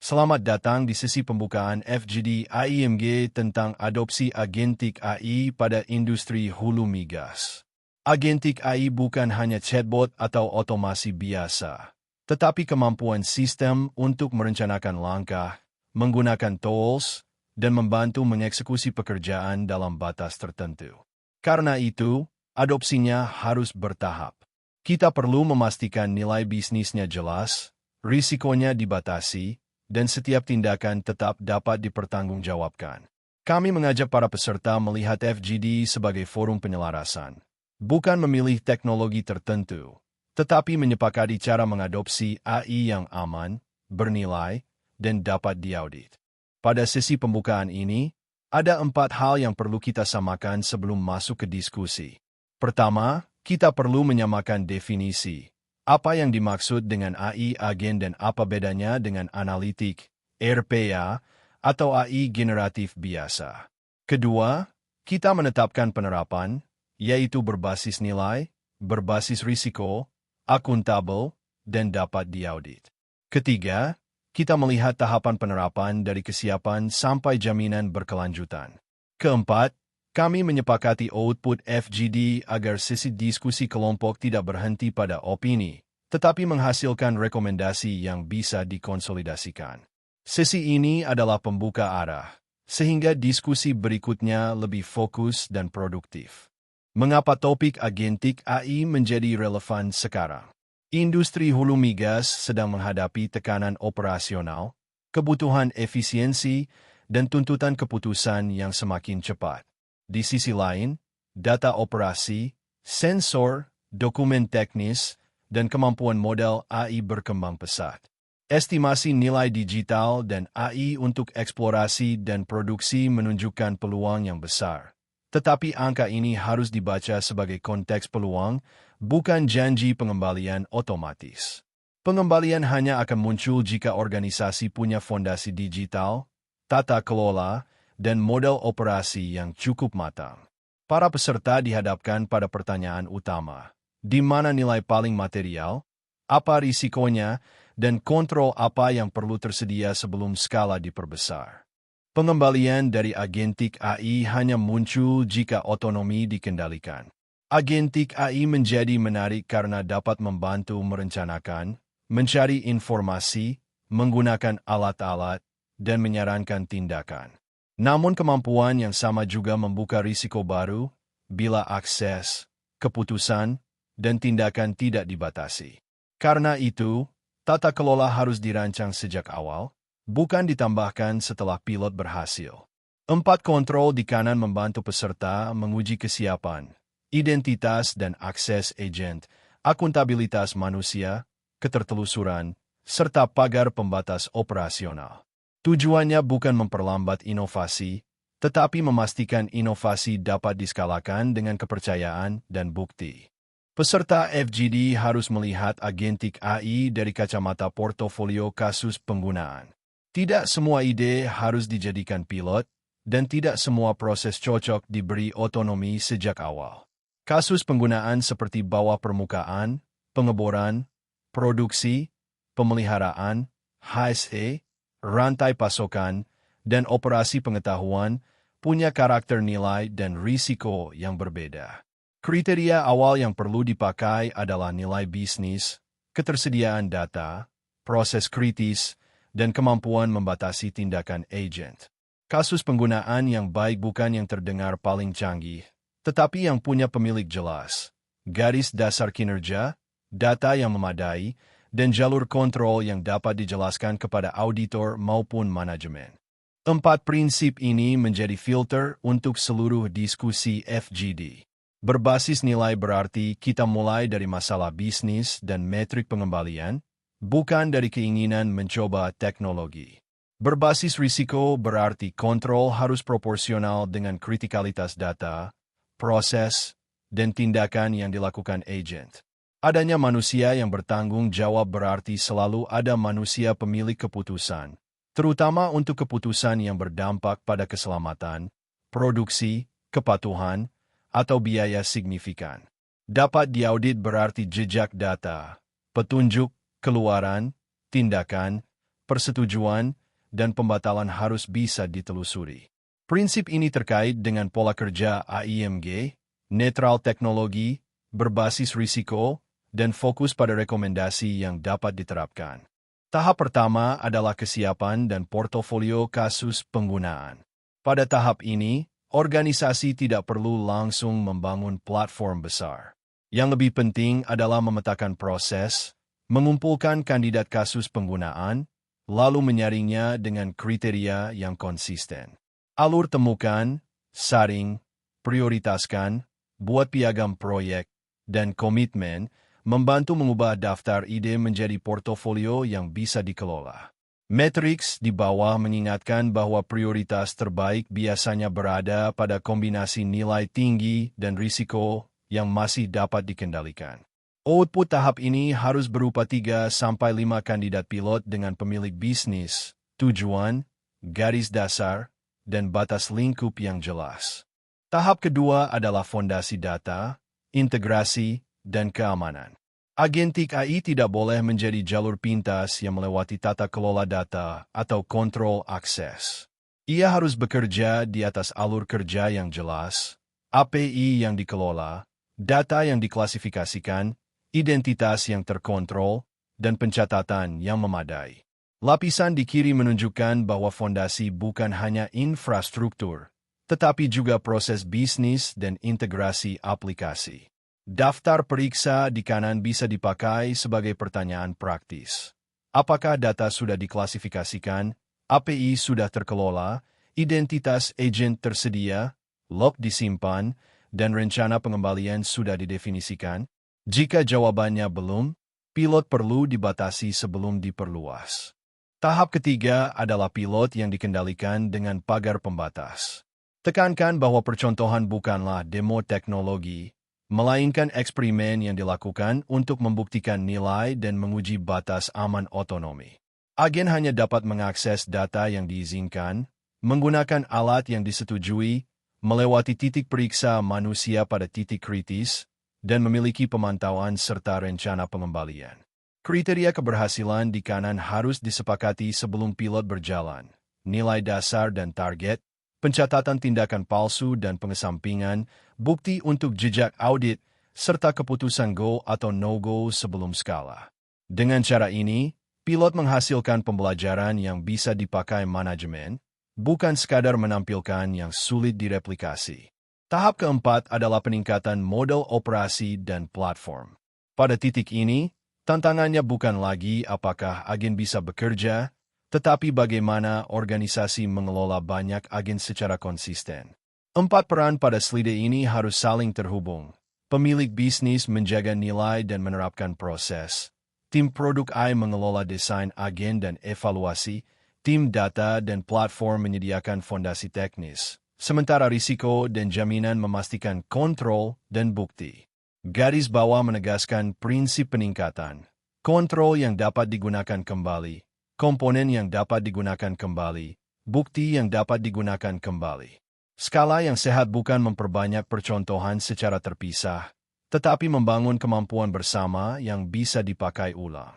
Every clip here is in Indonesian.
Selamat datang di sesi pembukaan FGD AIMG tentang adopsi agentik AI pada industri hulu migas. Agentik AI bukan hanya chatbot atau otomasi biasa, tetapi kemampuan sistem untuk merencanakan langkah, menggunakan tools, dan membantu mengeksekusi pekerjaan dalam batas tertentu. Karena itu, adopsinya harus bertahap. Kita perlu memastikan nilai bisnisnya jelas, risikonya dibatasi, dan setiap tindakan tetap dapat dipertanggungjawabkan. Kami mengajak para peserta melihat FGD sebagai forum penyelarasan, bukan memilih teknologi tertentu, tetapi menyepakati cara mengadopsi AI yang aman, bernilai, dan dapat diaudit. Pada sesi pembukaan ini, ada 4 hal yang perlu kita samakan sebelum masuk ke diskusi. Pertama, kita perlu menyamakan definisi. Apa yang dimaksud dengan AI agen dan apa bedanya dengan analitik, RPA, atau AI generatif biasa. Kedua, kita menetapkan penerapan, yaitu berbasis nilai, berbasis risiko, akuntabel, dan dapat diaudit. Ketiga, kita melihat tahapan penerapan dari kesiapan sampai jaminan berkelanjutan. Keempat, kami menyepakati output FGD agar sesi diskusi kelompok tidak berhenti pada opini, tetapi menghasilkan rekomendasi yang bisa dikonsolidasikan. Sesi ini adalah pembuka arah, sehingga diskusi berikutnya lebih fokus dan produktif. Mengapa topik agentik AI menjadi relevan sekarang? Industri hulu migas sedang menghadapi tekanan operasional, kebutuhan efisiensi, dan tuntutan keputusan yang semakin cepat. Di sisi lain, data operasi, sensor, dokumen teknis, dan kemampuan model AI berkembang pesat. Estimasi nilai digital dan AI untuk eksplorasi dan produksi menunjukkan peluang yang besar. Tetapi angka ini harus dibaca sebagai konteks peluang, bukan janji pengembalian otomatis. Pengembalian hanya akan muncul jika organisasi punya fondasi digital, tata kelola, dan model operasi yang cukup matang. Para peserta dihadapkan pada pertanyaan utama. Di mana nilai paling material, apa risikonya, dan kontrol apa yang perlu tersedia sebelum skala diperbesar. Pengembalian dari agentik AI hanya muncul jika otonomi dikendalikan. Agentik AI menjadi menarik karena dapat membantu merencanakan, mencari informasi, menggunakan alat-alat, dan menyarankan tindakan. Namun kemampuan yang sama juga membuka risiko baru bila akses, keputusan, dan tindakan tidak dibatasi. Karena itu, tata kelola harus dirancang sejak awal, bukan ditambahkan setelah pilot berhasil. 4 kontrol di kanan membantu peserta menguji kesiapan, identitas dan akses agent, akuntabilitas manusia, ketertelusuran, serta pagar pembatas operasional. Tujuannya bukan memperlambat inovasi, tetapi memastikan inovasi dapat diskalakan dengan kepercayaan dan bukti. Peserta FGD harus melihat agentik AI dari kacamata portofolio kasus penggunaan. Tidak semua ide harus dijadikan pilot, dan tidak semua proses cocok diberi otonomi sejak awal. Kasus penggunaan seperti bawah permukaan, pengeboran, produksi, pemeliharaan, HSE, rantai pasokan, dan operasi pengetahuan punya karakter nilai dan risiko yang berbeda. Kriteria awal yang perlu dipakai adalah nilai bisnis, ketersediaan data, proses kritis, dan kemampuan membatasi tindakan agent. Kasus penggunaan yang baik bukan yang terdengar paling canggih, tetapi yang punya pemilik jelas, garis dasar kinerja, data yang memadai, dan jalur kontrol yang dapat dijelaskan kepada auditor maupun manajemen. 4 prinsip ini menjadi filter untuk seluruh diskusi FGD. Berbasis nilai berarti kita mulai dari masalah bisnis dan metrik pengembalian, bukan dari keinginan mencoba teknologi. Berbasis risiko berarti kontrol harus proporsional dengan kritikalitas data, proses, dan tindakan yang dilakukan agent. Adanya manusia yang bertanggung jawab berarti selalu ada manusia pemilik keputusan, terutama untuk keputusan yang berdampak pada keselamatan, produksi, kepatuhan, atau biaya signifikan. Dapat diaudit berarti jejak data, petunjuk, keluaran, tindakan, persetujuan, dan pembatalan harus bisa ditelusuri. Prinsip ini terkait dengan pola kerja AIMG, netral teknologi, berbasis risiko, dan fokus pada rekomendasi yang dapat diterapkan. Tahap pertama adalah kesiapan dan portofolio kasus penggunaan. Pada tahap ini, organisasi tidak perlu langsung membangun platform besar. Yang lebih penting adalah memetakan proses, mengumpulkan kandidat kasus penggunaan, lalu menyaringnya dengan kriteria yang konsisten. Alur temukan, saring, prioritaskan, buat piagam proyek, dan komitmen, membantu mengubah daftar ide menjadi portofolio yang bisa dikelola. Matriks di bawah mengingatkan bahwa prioritas terbaik biasanya berada pada kombinasi nilai tinggi dan risiko yang masih dapat dikendalikan. Output tahap ini harus berupa 3-5 kandidat pilot dengan pemilik bisnis, tujuan, garis dasar, dan batas lingkup yang jelas. Tahap kedua adalah fondasi data, integrasi, dan keamanan. Agentik AI tidak boleh menjadi jalur pintas yang melewati tata kelola data atau kontrol akses. Ia harus bekerja di atas alur kerja yang jelas, API yang dikelola, data yang diklasifikasikan, identitas yang terkontrol, dan pencatatan yang memadai. Lapisan di kiri menunjukkan bahwa fondasi bukan hanya infrastruktur, tetapi juga proses bisnis dan integrasi aplikasi. Daftar periksa di kanan bisa dipakai sebagai pertanyaan praktis. Apakah data sudah diklasifikasikan, API sudah terkelola, identitas agent tersedia, log disimpan, dan rencana pengembalian sudah didefinisikan? Jika jawabannya belum, pilot perlu dibatasi sebelum diperluas. Tahap ketiga adalah pilot yang dikendalikan dengan pagar pembatas. Tekankan bahwa percontohan bukanlah demo teknologi, melainkan eksperimen yang dilakukan untuk membuktikan nilai dan menguji batas aman otonomi. Agen hanya dapat mengakses data yang diizinkan, menggunakan alat yang disetujui, melewati titik periksa manusia pada titik kritis, dan memiliki pemantauan serta rencana pengembalian. Kriteria keberhasilan di kanan harus disepakati sebelum pilot berjalan. Nilai dasar dan target, pencatatan tindakan palsu dan pengesampingan, bukti untuk jejak audit, serta keputusan go atau no-go sebelum skala. Dengan cara ini, pilot menghasilkan pembelajaran yang bisa dipakai manajemen, bukan sekadar menampilkan yang sulit direplikasi. Tahap keempat adalah peningkatan model operasi dan platform. Pada titik ini, tantangannya bukan lagi apakah agen bisa bekerja, tetapi bagaimana organisasi mengelola banyak agen secara konsisten. 4 peran pada slide ini harus saling terhubung. Pemilik bisnis menjaga nilai dan menerapkan proses. Tim produk AI mengelola desain agen dan evaluasi. Tim data dan platform menyediakan fondasi teknis. Sementara risiko dan jaminan memastikan kontrol dan bukti. Garis bawah menegaskan prinsip peningkatan. Kontrol yang dapat digunakan kembali. Komponen yang dapat digunakan kembali, bukti yang dapat digunakan kembali. Skala yang sehat bukan memperbanyak percontohan secara terpisah, tetapi membangun kemampuan bersama yang bisa dipakai ulang.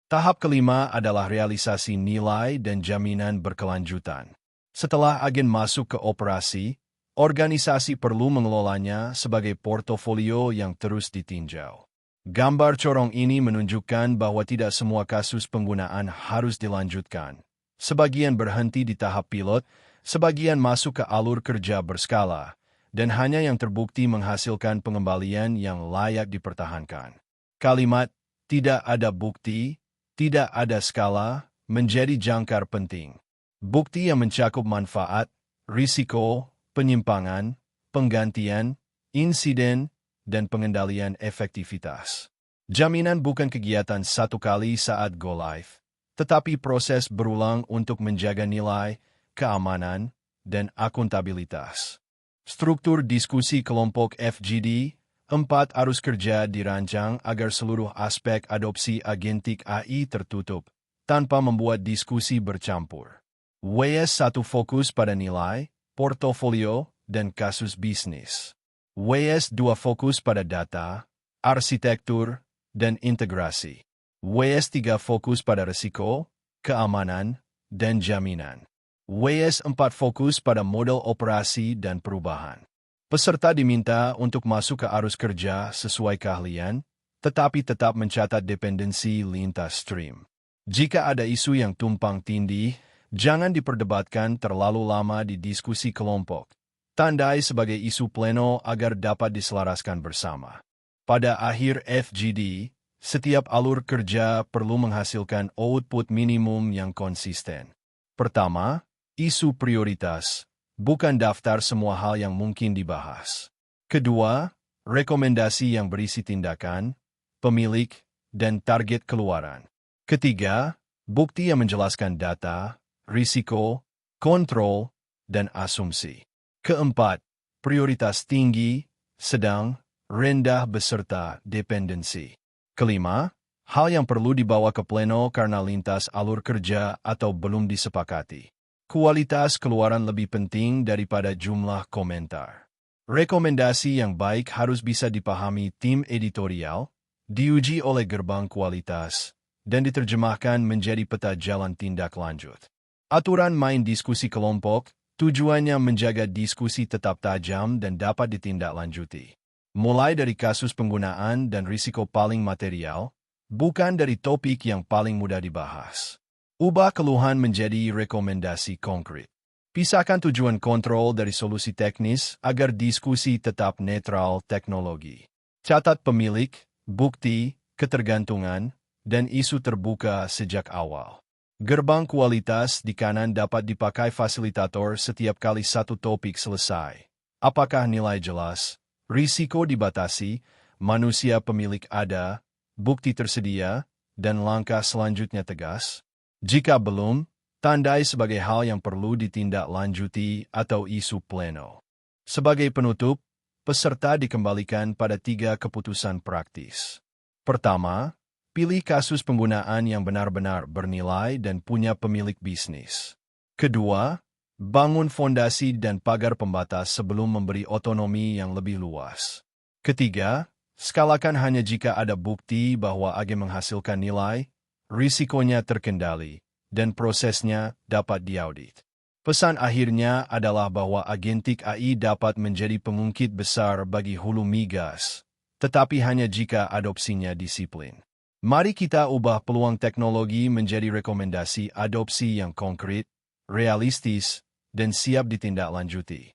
Tahap kelima adalah realisasi nilai dan jaminan berkelanjutan. Setelah agen masuk ke operasi, organisasi perlu mengelolanya sebagai portofolio yang terus ditinjau. Gambar corong ini menunjukkan bahwa tidak semua kasus penggunaan harus dilanjutkan. Sebagian berhenti di tahap pilot, sebagian masuk ke alur kerja berskala, dan hanya yang terbukti menghasilkan pengembalian yang layak dipertahankan. Kalimat, tidak ada bukti, tidak ada skala, menjadi jangkar penting. Bukti yang mencakup manfaat, risiko, penyimpangan, penggantian, insiden, dan pengendalian efektivitas. Jaminan bukan kegiatan satu kali saat go live, tetapi proses berulang untuk menjaga nilai, keamanan, dan akuntabilitas. Struktur diskusi kelompok FGD 4 arus kerja dirancang agar seluruh aspek adopsi agentik AI tertutup, tanpa membuat diskusi bercampur. WS1 fokus pada nilai, portofolio, dan kasus bisnis. WS2 fokus pada data, arsitektur, dan integrasi. WS3 fokus pada risiko, keamanan, dan jaminan. WS4 fokus pada model operasi dan perubahan. Peserta diminta untuk masuk ke arus kerja sesuai keahlian, tetapi tetap mencatat dependensi lintas stream. Jika ada isu yang tumpang tindih, jangan diperdebatkan terlalu lama di diskusi kelompok. Tandai sebagai isu pleno agar dapat diselaraskan bersama. Pada akhir FGD, setiap alur kerja perlu menghasilkan output minimum yang konsisten. Pertama, isu prioritas, bukan daftar semua hal yang mungkin dibahas. Kedua, rekomendasi yang berisi tindakan, pemilik, dan target keluaran. Ketiga, bukti yang menjelaskan data, risiko, kontrol, dan asumsi. Keempat, prioritas tinggi, sedang, rendah beserta dependensi. Kelima, hal yang perlu dibawa ke pleno karena lintas alur kerja atau belum disepakati. Kualitas keluaran lebih penting daripada jumlah komentar. Rekomendasi yang baik harus bisa dipahami tim editorial, diuji oleh gerbang kualitas, dan diterjemahkan menjadi peta jalan tindak lanjut. Aturan main diskusi kelompok, tujuannya menjaga diskusi tetap tajam dan dapat ditindaklanjuti. Mulai dari kasus penggunaan dan risiko paling material, bukan dari topik yang paling mudah dibahas. Ubah keluhan menjadi rekomendasi konkret. Pisahkan tujuan kontrol dari solusi teknis agar diskusi tetap netral teknologi. Catat pemilik, bukti, ketergantungan, dan isu terbuka sejak awal. Gerbang kualitas di kanan dapat dipakai fasilitator setiap kali satu topik selesai. Apakah nilai jelas, risiko dibatasi, manusia pemilik ada, bukti tersedia, dan langkah selanjutnya tegas? Jika belum, tandai sebagai hal yang perlu ditindaklanjuti atau isu pleno. Sebagai penutup, peserta dikembalikan pada 3 keputusan praktis. Pertama, pilih kasus penggunaan yang benar-benar bernilai dan punya pemilik bisnis. Kedua, bangun fondasi dan pagar pembatas sebelum memberi otonomi yang lebih luas. Ketiga, skalakan hanya jika ada bukti bahwa agen menghasilkan nilai, risikonya terkendali, dan prosesnya dapat diaudit. Pesan akhirnya adalah bahwa agentik AI dapat menjadi pengungkit besar bagi hulu migas, tetapi hanya jika adopsinya disiplin. Mari kita ubah peluang teknologi menjadi rekomendasi adopsi yang konkret, realistis, dan siap ditindaklanjuti.